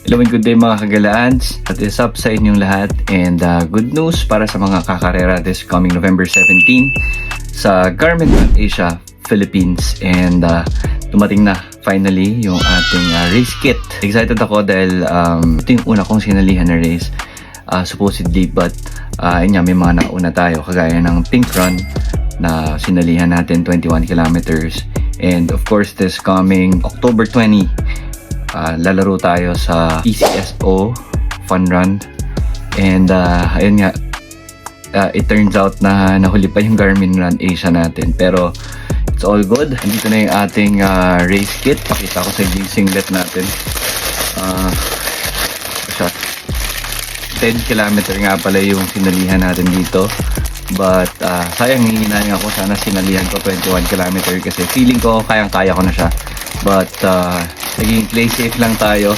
Hello and good day mga kagalaans. What is up sa inyong lahat? And good news para sa mga kakarera this coming November 17 sa Garmin Run Asia Philippines. And dumating na finally yung ating race kit. Excited ako dahil ito yung una kong sinalihan na race supposedly, but yun nga, may mga nauna tayo kagaya ng Pink Run na sinalihan natin 21 kilometers. And of course this coming October 20 lalaro tayo sa PCSO Fun Run. And ayun nga, it turns out na nahuli pa yung Garmin Run Asia natin, pero it's all good. Andito na yung ating race kit. Pakita ko sa yung singlet natin. 10 kilometer nga pala yung sinalihan natin dito, but sayang, hihinahin ako, sana sinalihan ko 21 kilometer kasi feeling ko kayang-kaya ko na siya. But naging play safe lang tayo